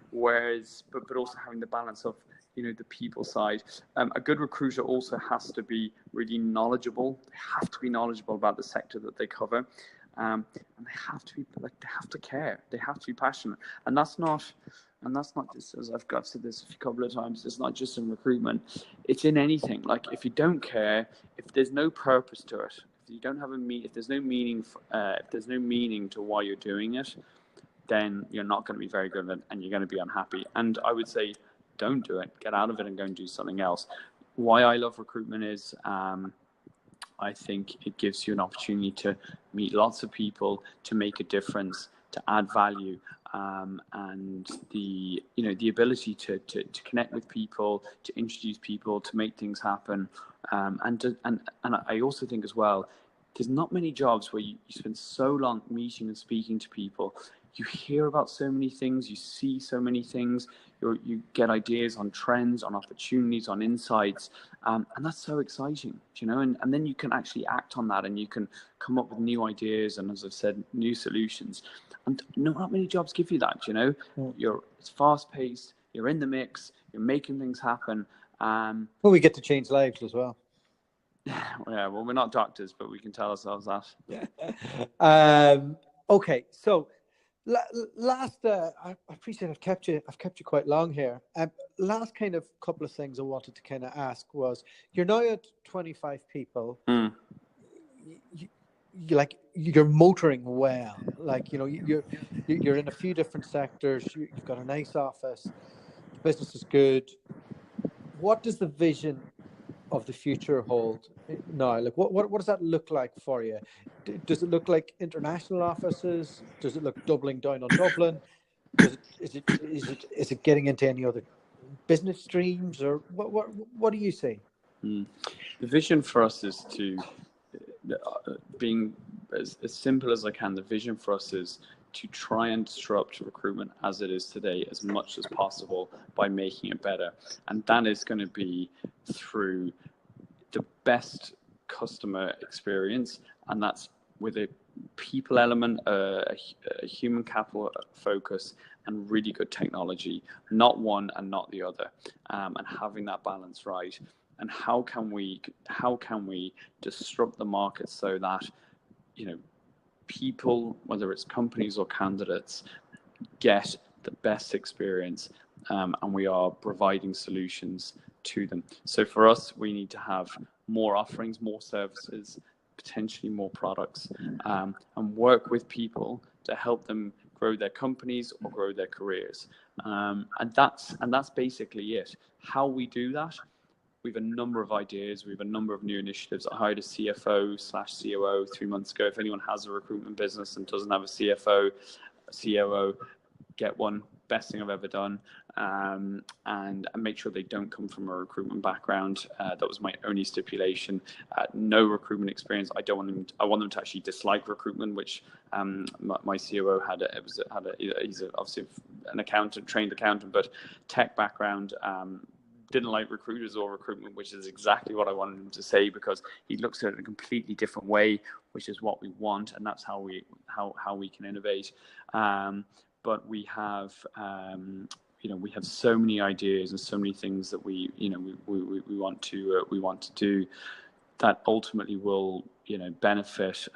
Whereas, but also having the balance of, you know, the people side. A good recruiter also has to be really knowledgeable. They have to be knowledgeable about the sector that they cover, and they have to be, like, they have to care. They have to be passionate, and that's not just, as I've said this a couple of times, it's not just in recruitment. It's in anything. Like, if you don't care, if there's no purpose to it, if you don't have if there's no meaning, if there's no meaning to why you're doing it, then you're not going to be very good at it, and you're going to be unhappy. And I would say, don't do it. Get out of it and go and do something else. Why I love recruitment is, I think it gives you an opportunity to meet lots of people, to make a difference, to add value, and the, you know, the ability to connect with people, to introduce people, to make things happen, and I also think as well, there's not many jobs where you spend so long meeting and speaking to people. You hear about so many things, you see so many things, you get ideas on trends, on opportunities, on insights, and that's so exciting, you know, and then you can actually act on that, and you can come up with new ideas, and, as I've said, new solutions. And not many jobs give you that, you know. It's fast paced, you're in the mix, you're making things happen. Well, we get to change lives as well. Yeah, well, we're not doctors, but we can tell ourselves that. Okay, so last, I appreciate I've kept you quite long here. Last kind of couple of things I wanted to kind of ask was, you're now at 25 people. You're motoring well. Like, you know, you're in a few different sectors. You've got a nice office. The business is good. What does the vision of the future hold now? Like, what does that look like for you? Does it look like international offices? Does it look doubling down on Dublin? Is it getting into any other business streams, or what do you see? The vision for us is to, being as simple as I can, the vision for us is to try and disrupt recruitment as it is today as much as possible by making it better. And that is going to be through the best customer experience, and that's with a people element, a human capital focus, and really good technology, not one and not the other, and having that balance right. And how can we disrupt the market so that, you know, people, whether it's companies or candidates, get the best experience, and we are providing solutions to them. So for us, we need to have more offerings, more services, potentially more products, and work with people to help them grow their companies or grow their careers. And that's basically it. How we do that, we have a number of ideas. We have a number of new initiatives. I hired a CFO/COO 3 months ago. If anyone has a recruitment business and doesn't have a CFO, COO, get one. Best thing I've ever done. And make sure they don't come from a recruitment background. That was my only stipulation. No recruitment experience. I want them to actually dislike recruitment, which my COO he's obviously an accountant, trained accountant, but tech background. Didn't like recruiters or recruitment, which is exactly what I wanted him to say, because he looks at it in a completely different way, which is what we want, and that's how we can innovate. But we have we have so many ideas and so many things that we want to do that ultimately will benefit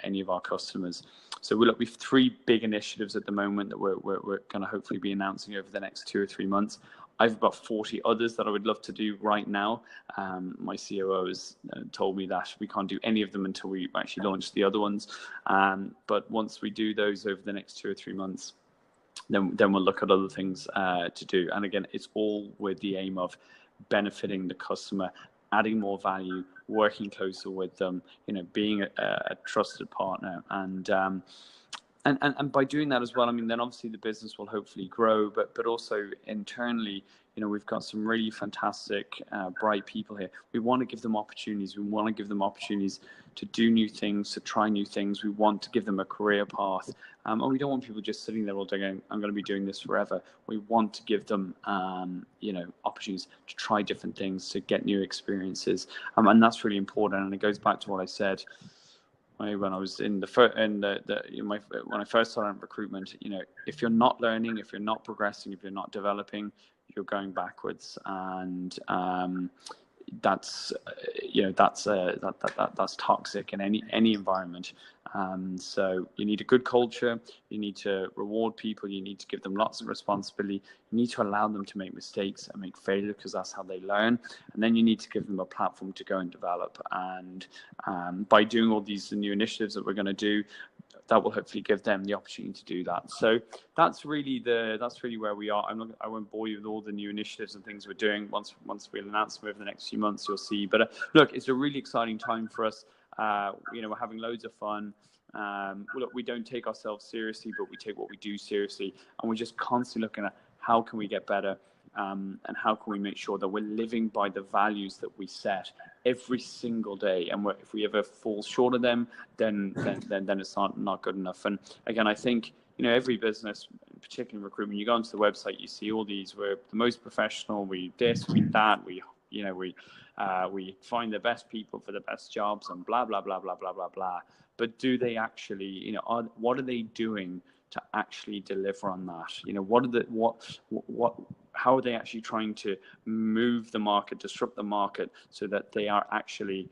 any of our customers. So we have 3 big initiatives at the moment that we're going to hopefully be announcing over the next 2 or 3 months. I have about 40 others that I would love to do right now. My COO has told me that we can't do any of them until we actually launch the other ones. But once we do those over the next 2 or 3 months, then we'll look at other things to do. And again, it's all with the aim of benefiting the customer, adding more value, working closer with them, being a trusted partner. And by doing that as well, I mean, then obviously the business will hopefully grow, but also internally, we've got some really fantastic, bright people here. We want to give them opportunities. We want to give them opportunities to do new things, to try new things. We want to give them a career path. And we don't want people just sitting there all day going, I'm going to be doing this forever. We want to give them, opportunities to try different things, to get new experiences. And that's really important. And it goes back to what I said when I was when I first started recruitment. If you're not learning, if you're not progressing, if you're not developing, you're going backwards. And that's toxic in any environment. So you need a good culture. You need to reward people. You need to give them lots of responsibility. You need to allow them to make mistakes and make failures, because that's how they learn. And then you need to give them a platform to go and develop. And by doing all these new initiatives that we're going to do, that will hopefully give them the opportunity to do that. So that's really where we are. I won't bore you with all the new initiatives and things we're doing. Once we'll announce them over the next few months, you'll see. But look, it's a really exciting time for us. We're having loads of fun. Look, we don't take ourselves seriously, but we take what we do seriously, and we're just constantly looking at how can we get better, and how can we make sure that we're living by the values that we set every single day. And if we ever fall short of them, then it's not good enough. And again, I think every business, particularly in recruitment, you go onto the website, you see all these. We're the most professional. We this, we that. We find the best people for the best jobs, and blah blah blah blah blah blah blah. But do they actually, what are they doing to actually deliver on that? How are they actually trying to move the market, disrupt the market, so that they are actually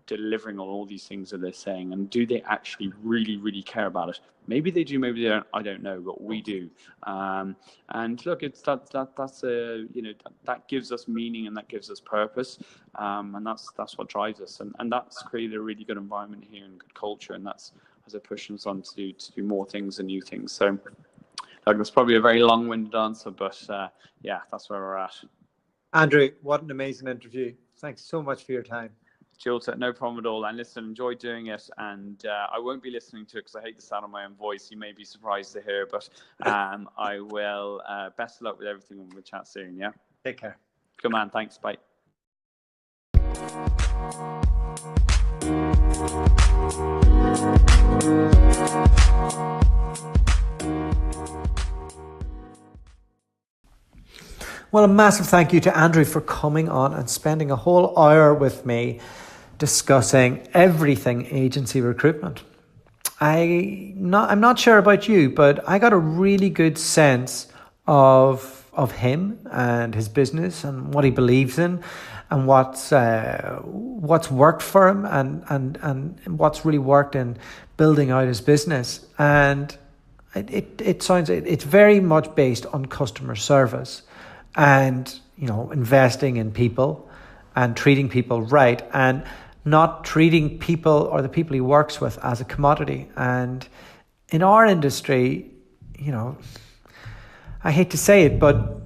delivering on all these things that they're saying? And do they actually really, really care about it? Maybe they do, maybe they don't. I don't know, but we do. And look, it's that gives us meaning, and that gives us purpose, and that's what drives us, and that's created a really good environment here and good culture, and that's as it pushes us on to do more things and new things. So, that's probably a very long-winded answer, but that's where we're at. Andrew, what an amazing interview! Thanks so much for your time. Jilta, no problem at all. And listen, enjoy doing it. And I won't be listening to it because I hate the sound of my own voice. You may be surprised to hear, but I will. Best of luck with everything, and we'll chat soon. Yeah. Take care. Good man. Thanks. Bye. Well, a massive thank you to Andrew for coming on and spending a whole hour with me discussing everything agency recruitment. I'm not sure about you, but I got a really good sense of him and his business and what he believes in, and what's worked for him, and what's really worked in building out his business. And it's very much based on customer service, and investing in people and treating people right, and not treating people or the people he works with as a commodity. And in our industry, I hate to say it, but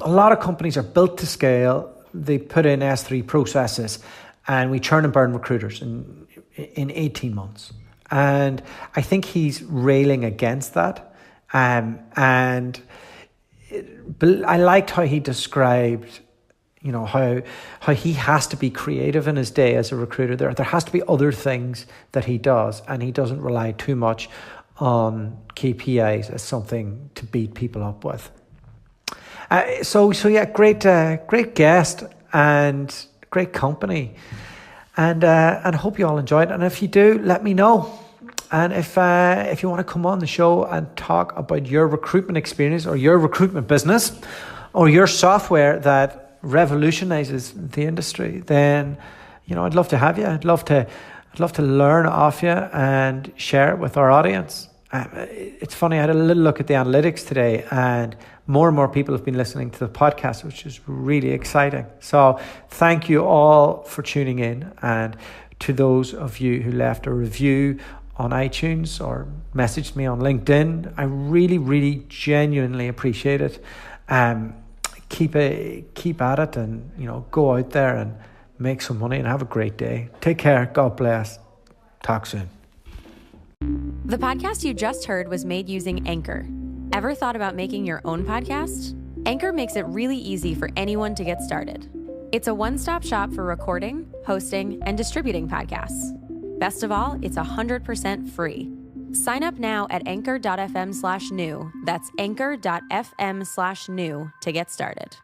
a lot of companies are built to scale. They put in S3 processes, and we churn and burn recruiters in 18 months. And I think he's railing against that. And I liked how he described, how he has to be creative in his day as a recruiter. There has to be other things that he does, and he doesn't rely too much on KPIs as something to beat people up with. So yeah, great guest and great company, and hope you all enjoyed it. And if you do, let me know. And if you want to come on the show and talk about your recruitment experience or your recruitment business or your software that revolutionizes the industry, then I'd love to have you. I'd love to learn off you and share it with our audience. It's funny, I had a little look at the analytics today, and more people have been listening to the podcast, which is really exciting. So thank you all for tuning in, and to those of you who left a review on iTunes or messaged me on LinkedIn, I really, really genuinely appreciate it. Keep at it, and go out there and make some money and have a great day. Take care. God bless. Talk soon. The podcast you just heard was made using Anchor. Ever thought about making your own podcast? Anchor makes it really easy for anyone to get started. It's a one-stop shop for recording, hosting, and distributing podcasts. Best of all, it's 100% free. Sign up now at anchor.fm/new. That's anchor.fm/new to get started.